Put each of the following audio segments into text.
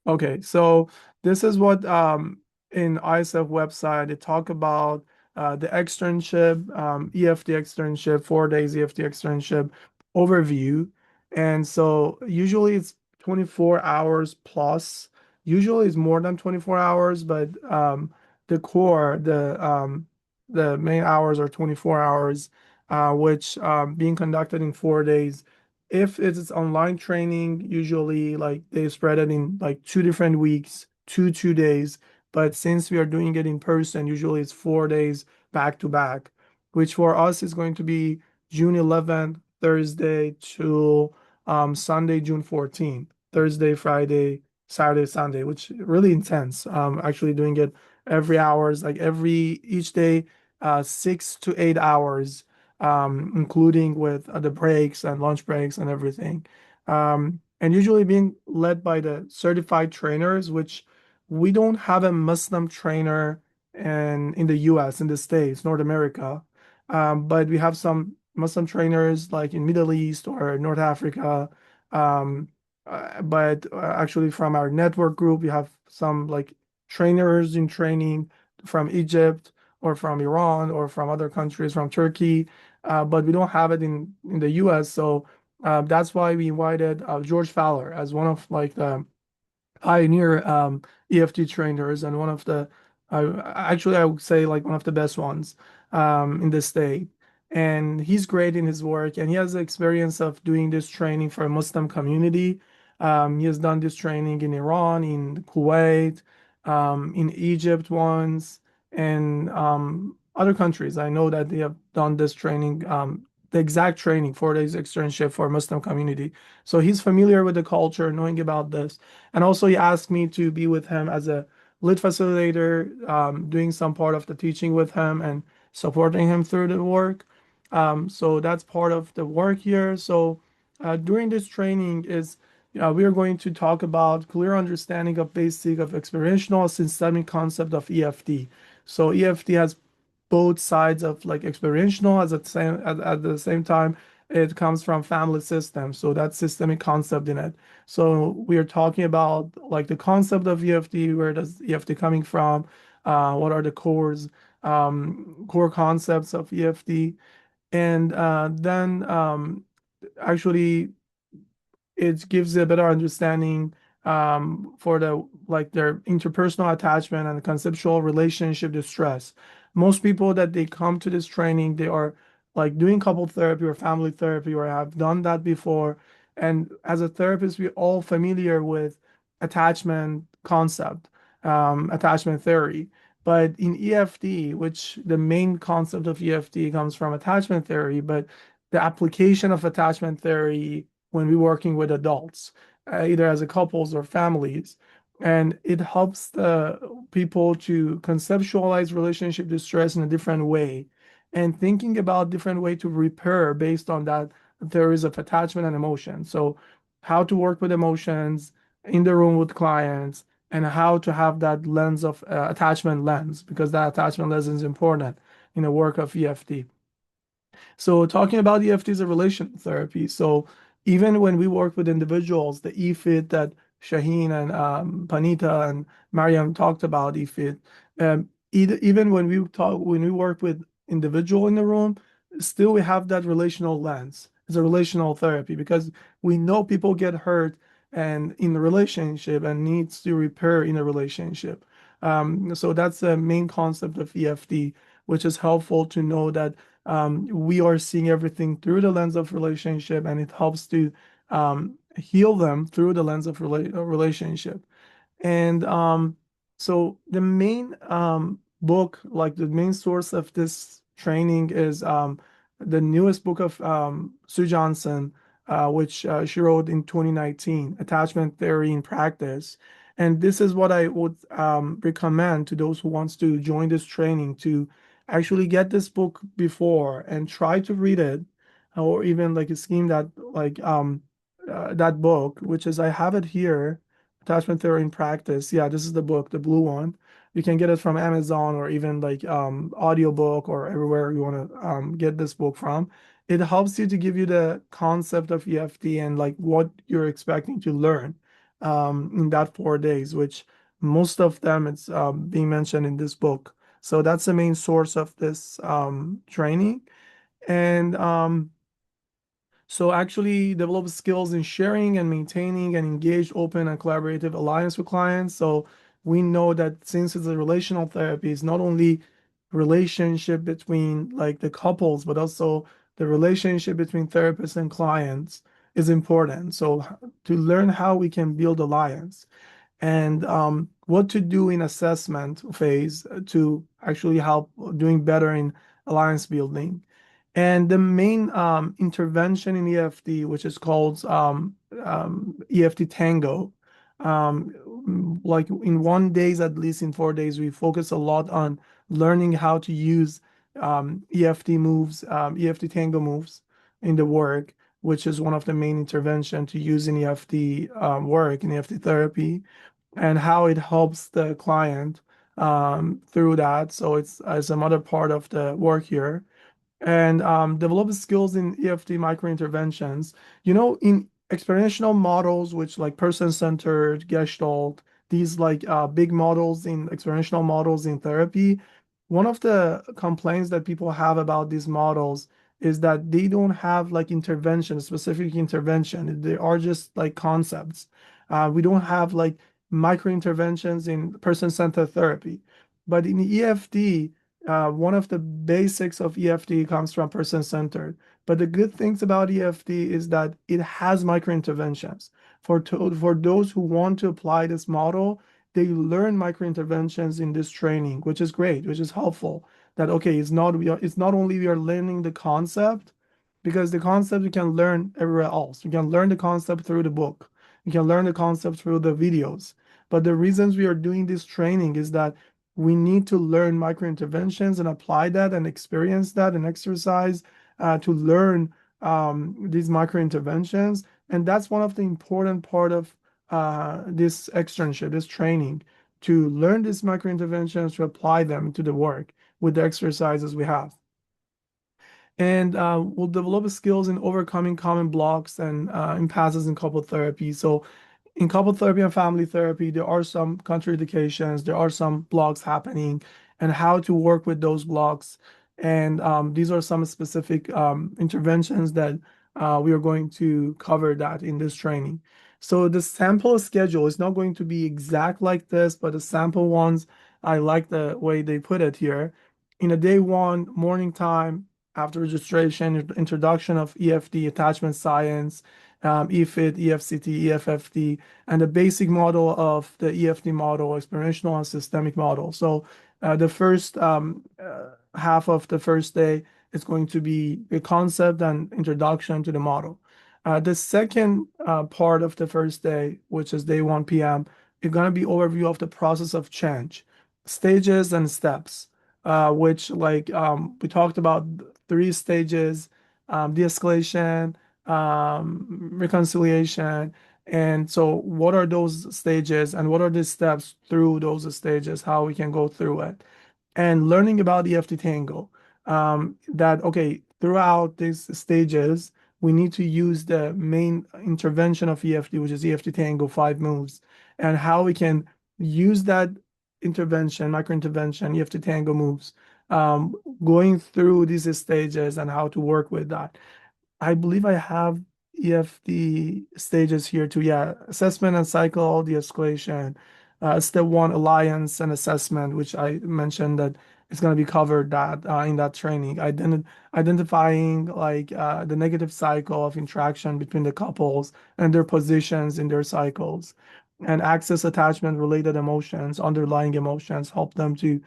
Okay, so this is what in ISF website they talk about the externship, EFT externship, 4 days EFT externship overview. And so usually it's 24 hours plus. Usually it's more than 24 hours, but the core, the main hours are 24 hours, which being conducted in 4 days. If it's online training, usually like they spread it in like 2 different weeks, 2 days. But since we are doing it in person, usually it's 4 days back to back, which for us is going to be June 11th, Thursday to Sunday, June 14th, Thursday, Friday, Saturday, Sunday, which really intense. Actually doing it every hours, like every each day, 6 to 8 hours including with the breaks and lunch breaks and everything. And usually being led by the certified trainers, which we don't have a Muslim trainer in the US, in the States, North America. But we have some Muslim trainers like in Middle East or North Africa. Um, but actually from our network group, we have some like trainers in training from Egypt or from Iran or from other countries, from Turkey, but we don't have it in the U.S. So that's why we invited George Fowler as one of like the pioneer EFT trainers and one of the actually I would say like one of the best ones in the state. And he's great in his work, and he has the experience of doing this training for a Muslim community. He has done this training in Iran, in Kuwait, in Egypt once, and other countries. I know that they have done this training, the exact training, 4 days externship for Muslim community. So he's familiar with the culture, knowing about this. And also, he asked me to be with him as a lead facilitator, doing some part of the teaching with him and supporting him through the work. So that's part of the work here. So during this training is we are going to talk about clear understanding of basic of experiential systemic concept of EFT. So EFT has both sides of like experiential at the same time it comes from family system, so that's systemic concept in it. So we are talking about like the concept of EFT, where does EFT coming from, what are the core concepts of EFT, and then actually it gives a better understanding for the like their interpersonal attachment and conceptual relationship distress. Most people that they come to this training, they are like doing couple therapy or family therapy or have done that before. And as a therapist, we're all familiar with attachment concept, attachment theory. But in EFT, which the main concept of EFT comes from attachment theory, but the application of attachment theory when we're working with adults, either as a couples or families. And it helps the people to conceptualize relationship distress in a different way and thinking about different way to repair based on that theories of attachment and emotion. So how to work with emotions in the room with clients and how to have that lens of attachment lens, because that attachment lens is important in the work of EFT. So talking about EFT is a relational therapy. So even when we work with individuals, the EFIT that Shaheen and Panita and Mariam talked about, EFIT, even when we work with individual in the room, still we have that relational lens. It's a relational therapy because we know people get hurt and in the relationship and needs to repair in a relationship. So that's the main concept of EFT, which is helpful to know that we are seeing everything through the lens of relationship, and it helps to heal them through the lens of relationship. And so the main book, like the main source of this training, is the newest book of Sue Johnson, which she wrote in 2019, Attachment Theory in Practice. And this is what I would recommend to those who wants to join this training to actually get this book before and try to read it, or even like a scheme that like that book, which is I have it here, Attachment Theory in Practice. Yeah, this is the book, the blue one. You can get it from Amazon or even like audiobook or everywhere you want to get this book from. It helps you to give you the concept of EFT and like what you're expecting to learn. in that 4 days, which most of them it's being mentioned in this book. So that's the main source of this training. And so actually develop skills in sharing and maintaining an engaged, open, and collaborative alliance with clients. So we know that since it's a relational therapy, it's not only relationship between like the couples, but also the relationship between therapists and clients is important. So to learn how we can build alliance and what to do in assessment phase to actually help doing better in alliance building. And the main intervention in EFT, which is called EFT Tango, like in 1 days, at least in 4 days, we focus a lot on learning how to use EFT moves, EFT Tango moves in the work, which is one of the main intervention to use in EFT work, in EFT therapy, and how it helps the client through that. So it's as another part of the work here and develop skills in EFT microinterventions. You know, in experiential models, which like person-centered, Gestalt, these like big models in experiential models in therapy, one of the complaints that people have about these models is that they don't have like intervention, specific intervention. They are just like concepts. We don't have like micro interventions in person-centered therapy. But in EFT, one of the basics of EFT comes from person-centered. But the good things about EFT is that it has micro-interventions. For those who want to apply this model, they learn micro-interventions in this training, which is great, which is helpful. That okay, it's not only we are learning the concept, because the concept you can learn everywhere else. You can learn the concept through the book. You can learn the concept through the videos. But the reasons we are doing this training is that we need to learn micro interventions and apply that and experience that and exercise to learn these micro interventions. And that's one of the important part of this externship, this training, to learn these micro interventions, to apply them to the work with the exercises we have. And we'll develop skills in overcoming common blocks and impasses in couple therapy. So in couple therapy and family therapy, there are some contraindications, there are some blocks happening, and how to work with those blocks. And these are some specific interventions that we are going to cover that in this training. So the sample schedule is not going to be exact like this, but the sample ones, I like the way they put it here. In a day one, morning time, after registration, introduction of EFD, attachment science, EFIT, EFCT, EFFT, and the basic model of the EFD model, experiential and systemic model. So the first half of the first day is going to be the concept and introduction to the model. The second part of the first day, which is day 1 p.m., is going to be overview of the process of change, stages and steps, which like we talked about 3 stages, de-escalation, reconciliation. And so what are those stages and what are the steps through those stages, how we can go through it? And learning about EFT Tango, that, okay, throughout these stages, we need to use the main intervention of EFT, which is EFT Tango 5 moves, and how we can use that intervention, micro intervention, EFT Tango moves, um, going through these stages and how to work with that. I believe I have EFD stages here too. Yeah, assessment and cycle, de-escalation. Step one, alliance and assessment, which I mentioned that it's going to be covered that in that training. Identifying like the negative cycle of interaction between the couples and their positions in their cycles, and access attachment related emotions, underlying emotions, help them to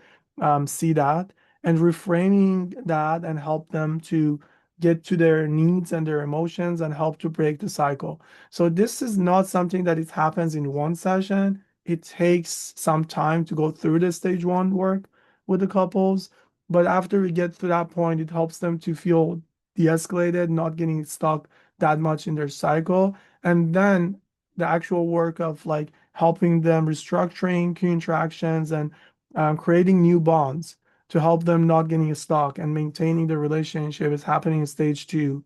see that and reframing that and help them to get to their needs and their emotions and help to break the cycle. So this is not something that it happens in one session. It takes some time to go through the stage one work with the couples. But after we get to that point, it helps them to feel de-escalated, not getting stuck that much in their cycle. And then the actual work of like helping them restructuring key interactions and creating new bonds to help them not getting stuck and maintaining the relationship is happening in stage two,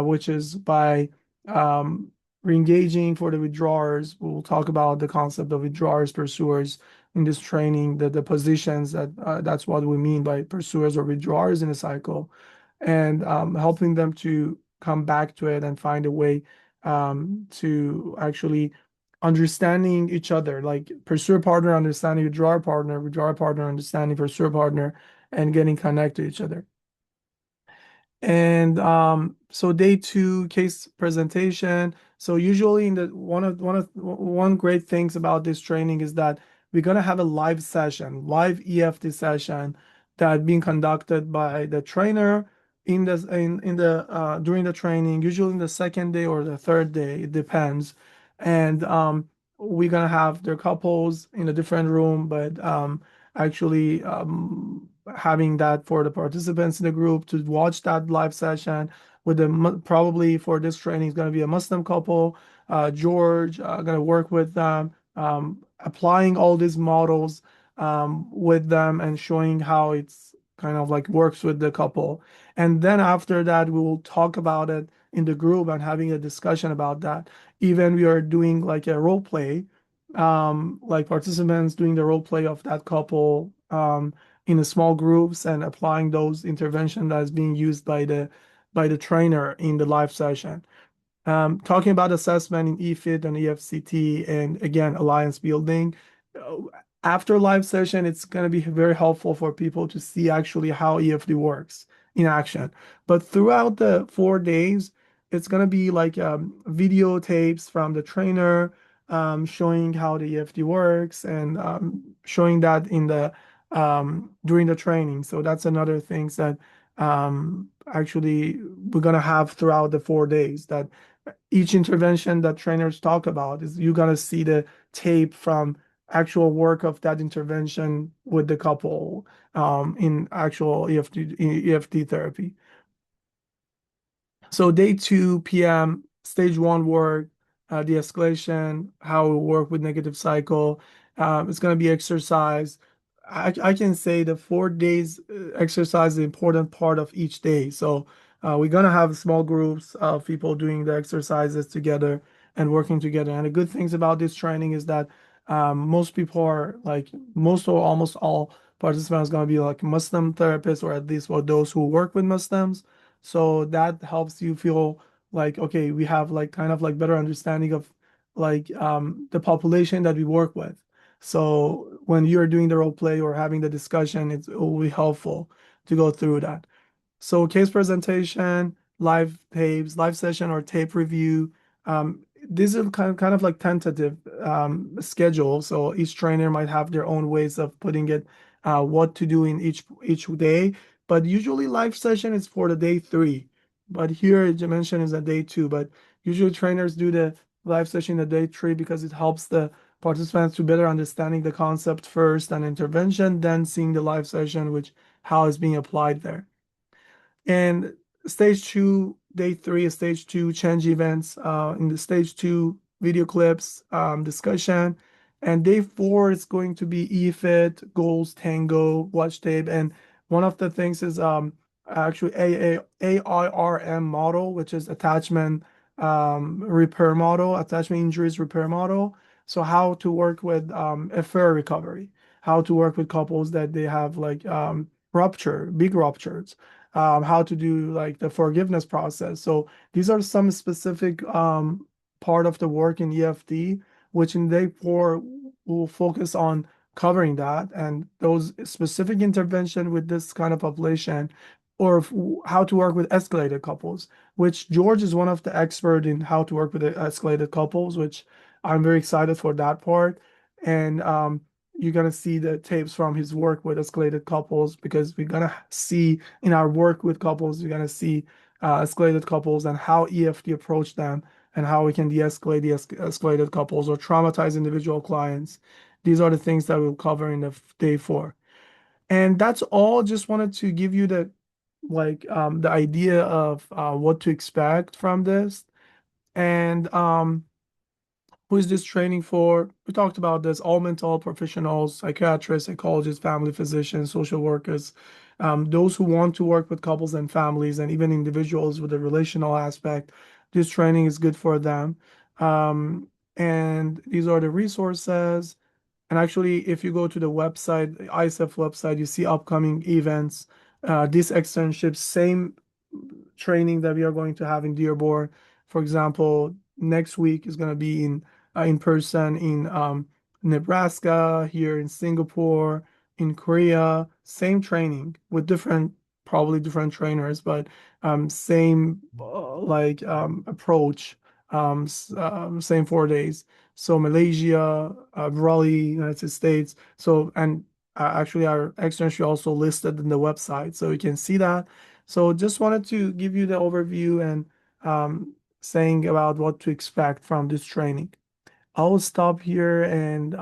which is by Re-engaging for the withdrawers. We'll talk about the concept of withdrawers, pursuers in this training, the positions that's what we mean by pursuers or withdrawers in a cycle, and helping them to come back to it and find a way to actually understanding each other, like pursuer partner understanding withdrawer partner understanding pursuer partner, and getting connected to each other. And so day two, case presentation. So usually in the one great things about this training is that we're gonna have a live session, live EFT session that being conducted by the trainer in the during the training, usually in the second day or the third day, it depends. And we're gonna have their couples in a different room, but actually having that for the participants in the group to watch that live session with the probably for this training is going to be a Muslim couple. George going to work with them, applying all these models with them and showing how it's kind of like works with the couple. And then after that, we will talk about it in the group and having a discussion about that. Even we are doing like a role play, like participants doing the role play of that couple in the small groups and applying those intervention that's being used by the trainer in the live session. Talking about assessment in EFIT and EFCT and again, alliance building. uh, After live session, it's going to be very helpful for people to see actually how EFD works in action. But throughout the 4 days, it's going to be like videotapes from the trainer showing how the EFD works and showing that in the during the training. So that's another things that actually we're going to have throughout the 4 days that each intervention that trainers talk about is you're gonna see the tape from actual work of that intervention with the couple in actual EFT therapy. So day two PM, stage one work, de-escalation, how we work with negative cycle. It's going to be exercise. I can say the 4 days exercise is the important part of each day. So we're going to have small groups of people doing the exercises together and working together. And the good things about this training is that most people are like most or almost all participants going to be like Muslim therapists or at least for those who work with Muslims. So that helps you feel like, okay, we have like kind of like better understanding of like the population that we work with. So when you're doing the role play or having the discussion, it will be helpful to go through that. So case presentation, live tapes, live session or tape review. These are kind of like tentative schedule. So each trainer might have their own ways of putting it, what to do in each day. But usually live session is for the day three. But here you mentioned is a day two. But usually trainers do the live session in the day three because it helps the participants to better understanding the concept first and intervention, then seeing the live session, which how it's being applied there. And stage two, day three is stage two change events. In the stage two, video clips, discussion. And day four is going to be EFIT, goals, tango, watch tape. And one of the things is actually AIRM model, which is attachment repair model, attachment injuries repair model. So how to work with affair recovery, how to work with couples that they have like big ruptures, how to do like the forgiveness process. So these are some specific part of the work in EFD, which in day four will focus on covering that and those specific intervention with this kind of population, or how to work with escalated couples, which George is one of the expert in how to work with the escalated couples, which I'm very excited for that part. And you're gonna see the tapes from his work with escalated couples because we're gonna see in our work with couples, you're gonna see escalated couples and how EFT approach them and how we can de-escalate the escalated couples or traumatize individual clients. These are the things that we'll cover in the day four. And that's all. Just wanted to give you the idea of what to expect from this. And who is this training for? We talked about this, all mental health professionals, psychiatrists, psychologists, family physicians, social workers, those who want to work with couples and families, and even individuals with a relational aspect. This training is good for them. And these are the resources. And actually, if you go to the website, the ISEF website, you see upcoming events. This externship, same training that we are going to have in Dearborn. For example, next week is going to be in person in Nebraska, here in Singapore, in Korea. Same training with different, probably different trainers, but same approach. Same 4 days. So Malaysia, Raleigh, United States. So and actually our externship also listed in the website, so you can see that. So just wanted to give you the overview and saying about what to expect from this training. I'll stop here and